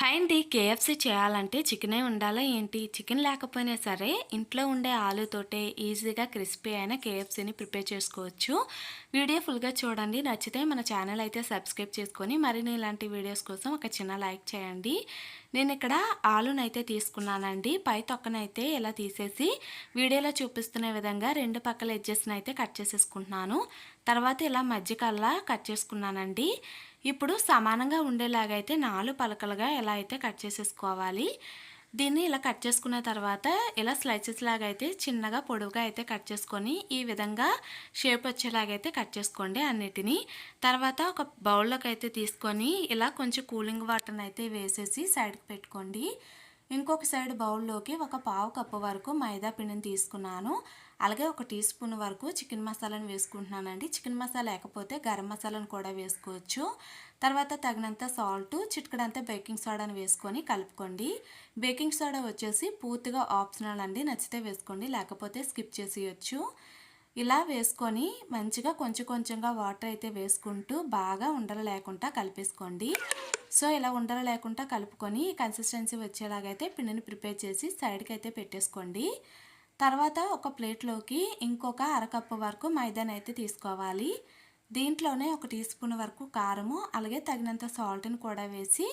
Hi అండి. KFC చేయాలంటే చికెనే ఉండాలా ఏంటి? చికెన్ లేకపోయినా సరే ఇంట్లో ఉండే ఆలూతోటే ఈజీగా క్రిస్పీ అయిన కేఎఫ్‌సీని ప్రిపేర్ చేసుకోవచ్చు. వీడియో ఫుల్‌గా చూడండి. నచ్చితే మన ఛానల్ అయితే సబ్స్క్రైబ్ చేసుకొని మరిన్ని ఇలాంటి వీడియోస్ కోసం ఒక చిన్న లైక్ చేయండి. నేనిక్కడ ఆలూనైతే తీసుకున్నానండి. పై తొక్కనైతే ఇలా తీసేసి వీడియోలో చూపిస్తున్న విధంగా 2 పక్కల ఎడ్జెస్‌నైతే కట్ చేసేసుకుంటున్నాను. తర్వాత ఇలా మధ్యకల్లా కట్ చేసుకున్నానండి. ఇప్పుడు సమానంగా ఉండేలాగా అయితే 4 పలకలుగా ఎలా అయితే కట్ చేసేసుకోవాలి. దీన్ని ఇలా కట్ చేసుకున్న తర్వాత ఇలా స్లైసెస్ లాగా అయితే చిన్నగా పొడవుగా అయితే కట్ చేసుకొని ఈ విధంగా షేప్ వచ్చేలాగా అయితే కట్ చేసుకోండి అన్నిటినీ. తర్వాత ఒక బౌల్లోకి అయితే తీసుకొని ఇలా కొంచెం కూలింగ్ వాటర్ని అయితే వేసేసి సైడ్కి పెట్టుకోండి. ఇంకొక సైడ్ బౌల్లోకి ఒక పావు కప్పు వరకు మైదా పిండిని తీసుకున్నాను. అలాగే ఒక టీ స్పూన్ వరకు చికెన్ మసాలాను వేసుకుంటున్నానండి. చికెన్ మసాలా లేకపోతే గరం మసాలాను కూడా వేసుకోవచ్చు. తర్వాత తగినంత సాల్ట్, చిటికెడంత బేకింగ్ సోడాను వేసుకొని కలుపుకోండి. బేకింగ్ సోడా వచ్చేసి పూర్తిగా ఆప్షనల్ అండి. నచ్చితే వేసుకోండి, లేకపోతే స్కిప్ చేసేయచ్చు. ఇలా వేసుకొని మంచిగా కొంచెం కొంచెంగా వాటర్ అయితే వేసుకుంటూ బాగా ఉండలు లేకుండా కలిపేసుకోండి. సో ఇలా ఉండలు లేకుండా కలుపుకొని కన్సిస్టెన్సీ వచ్చేలాగైతే పిండిని ప్రిపేర్ చేసి సైడ్కి అయితే పెట్టేసుకోండి. తర్వాత ఒక ప్లేట్లోకి ఇంకొక అరకప్పు వరకు మైదాని అయితే తీసుకోవాలి. దీంట్లోనే ఒక టీ స్పూన్ వరకు కారము, అలాగే తగినంత సాల్ట్ని కూడా వేసి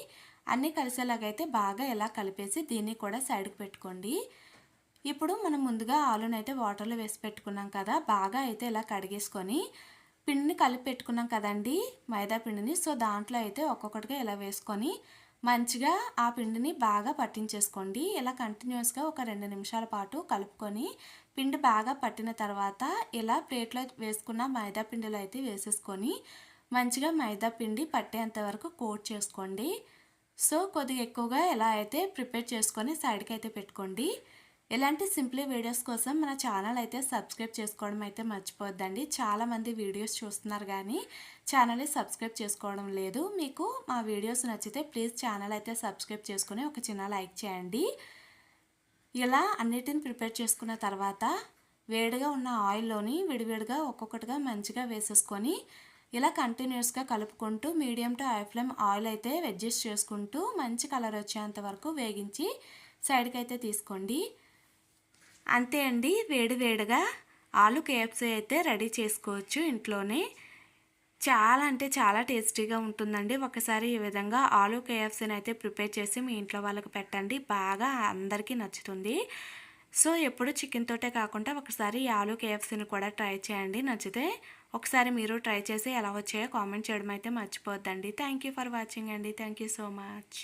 అన్నీ కలిసేలాగైతే బాగా ఇలా కలిపేసి దీన్ని కూడా సైడ్కి పెట్టుకోండి. ఇప్పుడు మనం ముందుగా ఆలునైతే వాటర్లో వేసి పెట్టుకున్నాం కదా, బాగా అయితే ఇలా కడిగేసుకొని పిండిని కలిపి పెట్టుకున్నాం కదండి మైదా పిండిని. సో దాంట్లో అయితే ఒక్కొక్కటిగా ఇలా వేసుకొని మంచిగా ఆ పిండిని బాగా పట్టించేసుకోండి. ఇలా కంటిన్యూస్గా ఒక 2 నిమిషాల పాటు కలుపుకొని పిండి బాగా పట్టిన తర్వాత ఇలా ప్లేట్లో వేసుకున్న మైదా పిండిలో అయితే వేసేసుకొని మంచిగా మైదా పిండి పట్టేంత వరకు కోట్ చేసుకోండి. సో కొద్దిగా ఎక్కువగా ఎలా అయితే ప్రిపేర్ చేసుకొని సైడ్కి అయితే పెట్టుకోండి. ఇలాంటి సింప్లీ వీడియోస్ కోసం మన ఛానల్ అయితే సబ్స్క్రైబ్ చేసుకోవడం అయితే మర్చిపోద్దండి. చాలామంది వీడియోస్ చూస్తున్నారు కానీ ఛానల్ని సబ్స్క్రైబ్ చేసుకోవడం లేదు. మీకు మా వీడియోస్ నచ్చితే ప్లీజ్ ఛానల్ అయితే సబ్స్క్రైబ్ చేసుకుని ఒక చిన్న లైక్ చేయండి. ఇలా అన్నిటిని ప్రిపేర్ చేసుకున్న తర్వాత వేడిగా ఉన్న ఆయిల్లోని విడివిడిగా ఒక్కొక్కటిగా మంచిగా వేసేసుకొని ఇలా కంటిన్యూస్గా కలుపుకుంటూ medium to high flame oil అయితే అడ్జస్ట్ చేసుకుంటూ మంచి కలర్ వచ్చేంత వరకు వేగించి సైడ్కి అయితే తీసుకోండి. అంతే అండి, వేడి వేడిగా ఆలు కేఎఫ్సీ అయితే రెడీ చేసుకోవచ్చు ఇంట్లోనే. చాలా అంటే చాలా టేస్టీగా ఉంటుందండి. ఒకసారి ఈ విధంగా ఆలు కేఎఫ్సీని అయితే ప్రిపేర్ చేసి మీ ఇంట్లో వాళ్ళకి పెట్టండి, బాగా అందరికీ నచ్చుతుంది. సో ఎప్పుడు చికెన్ తోటే కాకుండా ఒకసారి ఈ ఆలు కేఎఫ్సీని కూడా ట్రై చేయండి. నచ్చితే ఒకసారి మీరు ట్రై చేసి ఎలా వచ్చాయో కామెంట్ చేయడం అయితే మర్చిపోద్దండి. థ్యాంక్ యూ ఫర్ వాచింగ్ అండి. Thank you so much.